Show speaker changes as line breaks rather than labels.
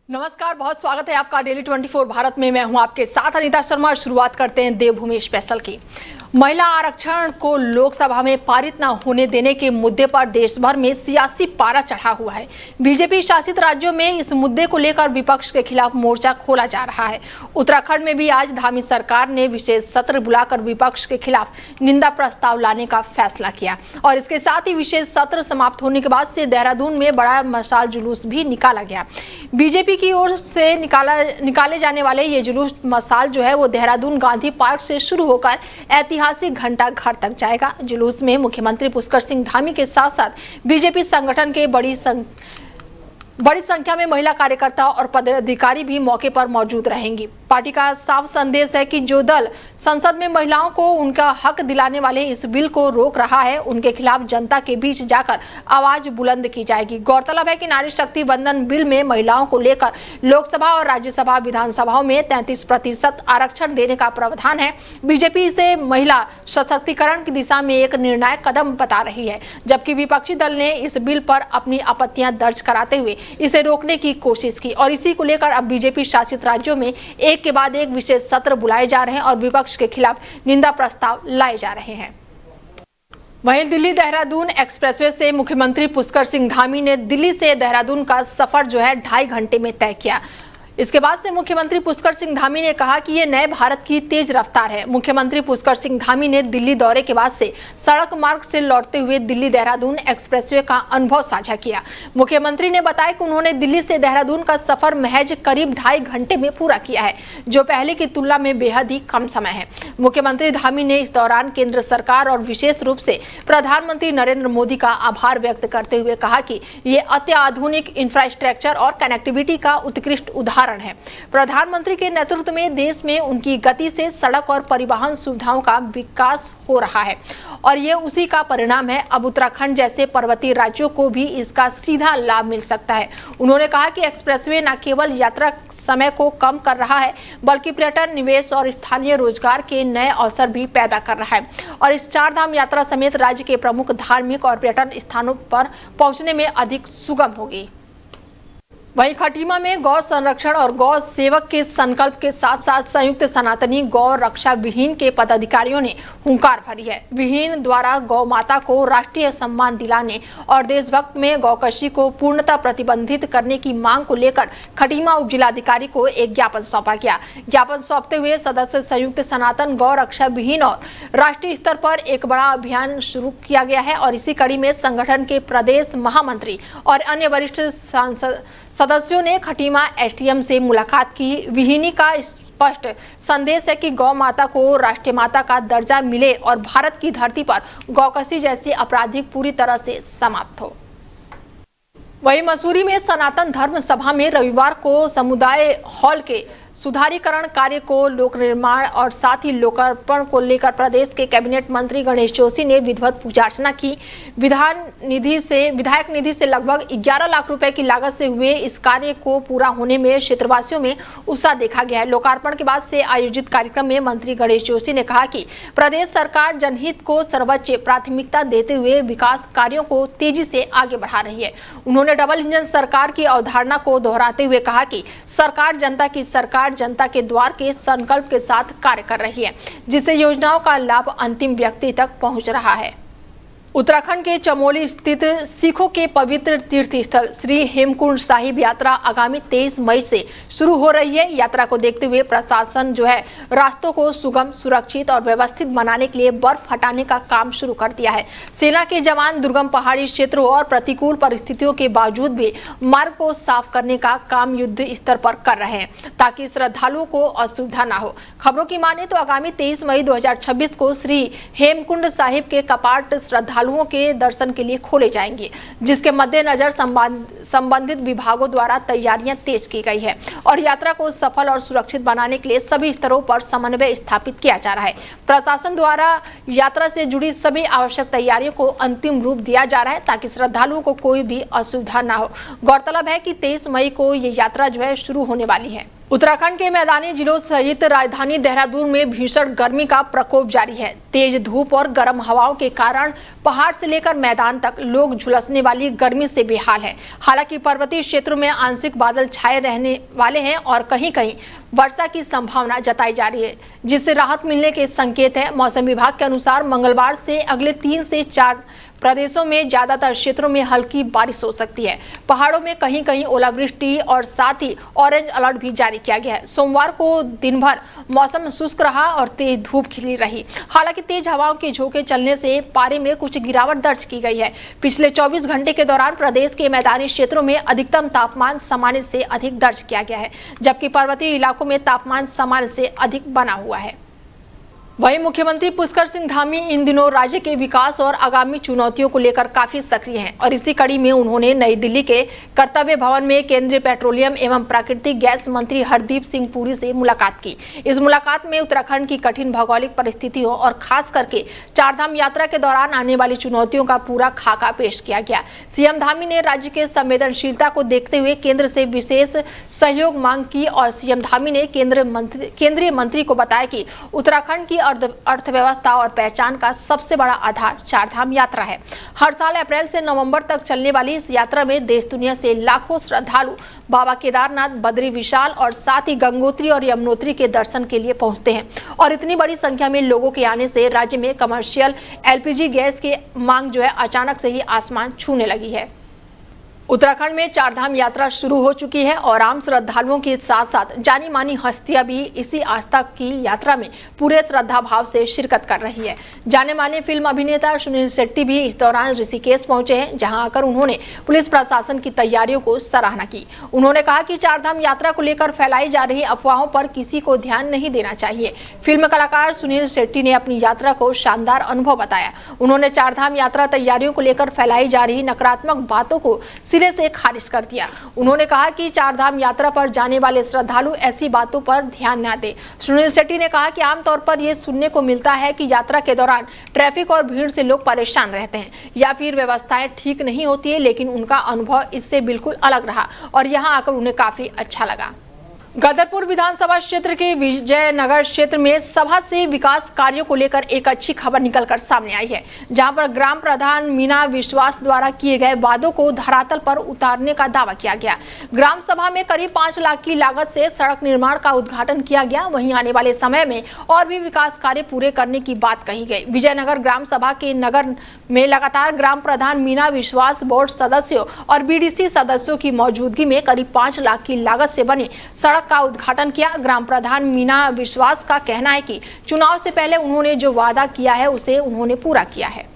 नमस्कार, बहुत स्वागत है आपका डेली 24 भारत में। मैं हूं आपके साथ अनीता शर्मा। शुरुआत करते हैं देवभूमि स्पेशल की। महिला आरक्षण को लोकसभा में पारित न होने देने के मुद्दे पर देश भर में सियासी पारा चढ़ा हुआ है। बीजेपी शासित राज्यों में इस मुद्दे को लेकर विपक्ष के खिलाफ मोर्चा खोला जा रहा है। उत्तराखंड में भी आज धामी सरकार ने विशेष सत्र बुलाकर विपक्ष के खिलाफ निंदा प्रस्ताव लाने का फैसला किया और इसके साथ ही विशेष सत्र समाप्त होने के बाद से देहरादून में बड़ा मशाल जुलूस भी निकाला गया। बीजेपी की ओर से निकाले जाने वाले ये जुलूस मशाल जो है वो देहरादून गांधी पार्क से शुरू होकर ऐतिहासिक घंटा घर तक जाएगा। जुलूस में मुख्यमंत्री पुष्कर सिंह धामी के साथ साथ बीजेपी संगठन के बड़ी संख्या में महिला कार्यकर्ता और पदाधिकारी भी मौके पर मौजूद रहेंगी। पार्टी का साफ संदेश है कि जो दल संसद में महिलाओं को उनका हक दिलाने वाले इस बिल को रोक रहा है, उनके खिलाफ जनता के बीच जाकर आवाज बुलंद की जाएगी। गौरतलब है कि नारी शक्ति वंदन बिल में महिलाओं को लेकर लोकसभा और राज्यसभा विधानसभाओं में 33% आरक्षण देने का प्रावधान है। बीजेपी इसे महिला सशक्तिकरण की दिशा में एक निर्णायक कदम बता रही है, जबकि विपक्षी दल ने इस बिल पर अपनी आपत्तियां दर्ज कराते हुए इसे रोकने की कोशिश की और इसी को लेकर अब बीजेपी शासित राज्यों में एक के बाद एक विशेष सत्र बुलाए जा रहे हैं और विपक्ष के खिलाफ निंदा प्रस्ताव लाए जा रहे हैं। वहीं दिल्ली देहरादून एक्सप्रेसवे से मुख्यमंत्री पुष्कर सिंह धामी ने दिल्ली से देहरादून का सफर जो है 2.5 घंटे में तय किया। इसके बाद से मुख्यमंत्री पुष्कर सिंह धामी ने कहा कि ये नए भारत की तेज रफ्तार है। मुख्यमंत्री पुष्कर सिंह धामी ने दिल्ली दौरे के बाद से सड़क मार्ग से लौटते हुए दिल्ली देहरादून एक्सप्रेसवे का अनुभव साझा किया। मुख्यमंत्री ने बताया कि उन्होंने दिल्ली से देहरादून का सफर महज करीब 2.5 घंटे में पूरा किया है, जो पहले की तुलना में बेहद ही कम समय है। मुख्यमंत्री धामी ने इस दौरान केंद्र सरकार और विशेष रूप से प्रधानमंत्री नरेंद्र मोदी का आभार व्यक्त करते हुए कहा कि ये अत्याधुनिक इंफ्रास्ट्रक्चर और कनेक्टिविटी का उत्कृष्ट उदाहरण है। प्रधानमंत्री के नेतृत्व में देश में उनकी गति से सड़क और परिवहन सुविधाओं का विकास हो रहा है और ये उसी का परिणाम है। अब उत्तराखंड जैसे पर्वतीय राज्यों को भी इसका सीधा लाभ मिल सकता है। उन्होंने कहा कि एक्सप्रेसवे न केवल यात्रा समय को कम कर रहा है, बल्कि पर्यटन, निवेश और स्थानीय रोजगार के नए अवसर भी पैदा कर रहा है और इस 4 धाम यात्रा समेत राज्य के प्रमुख धार्मिक और पर्यटन स्थानों पर पहुंचने में अधिक सुगम होगी। वहीं खटीमा में गौ संरक्षण और गौ सेवक के संकल्प के साथ साथ संयुक्त सनातनी गौ रक्षा विहीन के पदाधिकारियों ने हुंकार भरी है। विहीन द्वारा गौ माता को राष्ट्रीय सम्मान दिलाने और देशभक्त में गौकशी को पूर्णतः प्रतिबंधित करने की मांग को लेकर खटीमा उप जिलाधिकारी को एक ज्ञापन सौंपा गया। ज्ञापन सौंपते हुए सदस्य संयुक्त सनातन गौ रक्षा विहीन और राष्ट्रीय स्तर पर एक बड़ा अभियान शुरू किया गया है और इसी कड़ी में संगठन के प्रदेश महामंत्री और अन्य वरिष्ठ सदस्यों ने खटीमा एसडीएम से मुलाकात की। विहीनी का स्पष्ट संदेश है कि गौ माता को राष्ट्रीय माता का दर्जा मिले और भारत की धरती पर गौकशी जैसी आपराधिक पूरी तरह से समाप्त हो। वहीं मसूरी में सनातन धर्म सभा में रविवार को समुदाय हॉल के सुधारीकरण कार्य को लोक निर्माण और साथ ही लोकार्पण को लेकर प्रदेश के कैबिनेट मंत्री गणेश जोशी ने विधिवत पूजा अर्चना की। विधायक निधि से लगभग 11 लाख रुपए की लागत से हुए इस कार्य को पूरा होने में क्षेत्रवासियों में उत्साह देखा गया है। लोकार्पण के बाद से आयोजित कार्यक्रम में मंत्री गणेश जोशी ने कहा कि प्रदेश सरकार जनहित को सर्वोच्च प्राथमिकता देते हुए विकास कार्यों को तेजी से आगे बढ़ा रही है। उन्होंने डबल इंजन सरकार की अवधारणा को दोहराते हुए कहा कि सरकार जनता की सरकार जनता के द्वार के संकल्प के साथ कार्य कर रही है, जिससे योजनाओं का लाभ अंतिम व्यक्ति तक पहुंच रहा है। उत्तराखंड के चमोली स्थित सिखों के पवित्र तीर्थ स्थल श्री हेमकुंड साहिब यात्रा आगामी 23 मई से शुरू हो रही है। यात्रा को देखते हुए प्रशासन जो है रास्तों को सुगम, सुरक्षित और व्यवस्थित बनाने के लिए बर्फ हटाने का काम शुरू कर दिया है। सेना के जवान दुर्गम पहाड़ी क्षेत्रों और प्रतिकूल परिस्थितियों के बावजूद भी मार्ग को साफ करने का काम युद्ध स्तर पर कर रहे हैं ताकि श्रद्धालुओं को असुविधा न हो। खबरों की माने तो आगामी 23 मई 2026 को श्री हेमकुंड साहिब के कपाट श्रद्धालुओं के दर्शन के लिए खोले जाएंगे, जिसके मद्देनजर संबंधित विभागों द्वारा तैयारियां तेज की गई है और यात्रा को सफल और सुरक्षित बनाने के लिए सभी स्तरों पर समन्वय स्थापित किया जा रहा है। प्रशासन द्वारा यात्रा से जुड़ी सभी आवश्यक तैयारियों को अंतिम रूप दिया जा रहा है ताकि श्रद्धालुओं को कोई भी असुविधा न हो। गौरतलब है कि 23 मई को ये यात्रा जो है शुरू होने वाली है। उत्तराखंड के मैदानी जिलों सहित राजधानी देहरादून में भीषण गर्मी का प्रकोप जारी है। तेज धूप और गर्म हवाओं के कारण पहाड़ से लेकर मैदान तक लोग झुलसने वाली गर्मी से बेहाल है। हालांकि पर्वतीय क्षेत्रों में आंशिक बादल छाए रहने वाले हैं और कहीं कहीं वर्षा की संभावना जताई जा रही है, जिससे राहत मिलने के संकेत है। मौसम विभाग के अनुसार मंगलवार से अगले 3 से 4 प्रदेशों में ज्यादातर क्षेत्रों में हल्की बारिश हो सकती है। पहाड़ों में कहीं कहीं ओलावृष्टि और साथ ही ऑरेंज अलर्ट भी जारी किया गया है। सोमवार को दिन भर मौसम शुष्क रहा और तेज धूप खिली रही। हालांकि तेज हवाओं के झोंके चलने से पारे में कुछ गिरावट दर्ज की गई है। पिछले 24 घंटे के दौरान प्रदेश के मैदानी क्षेत्रों में अधिकतम तापमान सामान्य से अधिक दर्ज किया गया है, जबकि पर्वतीय इलाकों में तापमान सामान्य से अधिक बना हुआ है। वहीं मुख्यमंत्री पुष्कर सिंह धामी इन दिनों राज्य के विकास और आगामी चुनौतियों को लेकर काफी सक्रिय हैं और इसी कड़ी में उन्होंने नई दिल्ली के कर्तव्य भवन में केंद्रीय पेट्रोलियम एवं प्राकृतिक गैस मंत्री हरदीप सिंह पुरी से मुलाकात की। इस मुलाकात में उत्तराखंड की कठिन भौगोलिक परिस्थितियों और खास करके चारधाम यात्रा के दौरान आने वाली चुनौतियों का पूरा खाका पेश किया गया। सीएम धामी ने राज्य के संवेदनशीलता को देखते हुए केंद्र से विशेष सहयोग मांग की और सीएम धामी ने केंद्रीय मंत्री को बताया कि उत्तराखंड की अर्थव्यवस्था और पहचान का सबसे बड़ा आधार चारधाम यात्रा है। हर साल अप्रैल से नवंबर तक चलने वाली इस यात्रा में देश दुनिया से लाखों श्रद्धालु बाबा केदारनाथ, बद्री विशाल और साथ ही गंगोत्री और यमुनोत्री के दर्शन के लिए पहुंचते हैं और इतनी बड़ी संख्या में लोगों के आने से राज्य में कमर्शियल एलपीजी गैस की मांग जो है अचानक से ही आसमान छूने लगी है। उत्तराखंड में चारधाम यात्रा शुरू हो चुकी है और आम श्रद्धालुओं के साथ साथ जानी मानी हस्तियां भी इसी आस्था की यात्रा में पूरे श्रद्धा भाव से शिरकत कर रही है। जाने माने फिल्म अभिनेता सुनील शेट्टी भी इस दौरान ऋषिकेश पहुंचे हैं, जहां आकर उन्होंने पुलिस प्रशासन की तैयारियों को सराहना की। उन्होंने कहा कि चारधाम यात्रा को लेकर फैलाई जा रही अफवाहों पर किसी को ध्यान नहीं देना चाहिए। फिल्म कलाकार सुनील शेट्टी ने अपनी यात्रा को शानदार अनुभव बताया। उन्होंने चारधाम यात्रा तैयारियों को लेकर फैलाई जा रही नकारात्मक बातों को सिरे से खारिज कर दिया। उन्होंने कहा कि चारधाम यात्रा पर जाने वाले श्रद्धालु ऐसी बातों पर ध्यान न दें। सुनील शेट्टी ने कहा कि आमतौर पर यह सुनने को मिलता है कि यात्रा के दौरान ट्रैफिक और भीड़ से लोग परेशान रहते हैं या फिर व्यवस्थाएं ठीक नहीं होती है, लेकिन उनका अनुभव इससे बिल्कुल अलग रहा और यहां आकर उन्हें काफी अच्छा लगा। गदरपुर विधानसभा क्षेत्र के विजयनगर क्षेत्र में सभा से विकास कार्यों को लेकर एक अच्छी खबर निकलकर सामने आई है, जहां पर ग्राम प्रधान मीना विश्वास द्वारा किए गए वादों को धरातल पर उतारने का दावा किया गया। ग्राम सभा में करीब 5 लाख की लागत से सड़क निर्माण का उद्घाटन किया गया। वहीं आने वाले समय में और भी विकास कार्य पूरे करने की बात कही गई। विजयनगर ग्राम सभा के नगर में लगातार ग्राम प्रधान मीना विश्वास, बोर्ड सदस्यों और बीडीसी सदस्यों की मौजूदगी में करीब 5 लाख की लागत से बनी सड़क का उद्घाटन किया। ग्राम प्रधान मीना विश्वास का कहना है कि चुनाव से पहले उन्होंने जो वादा किया है उसे उन्होंने पूरा किया है।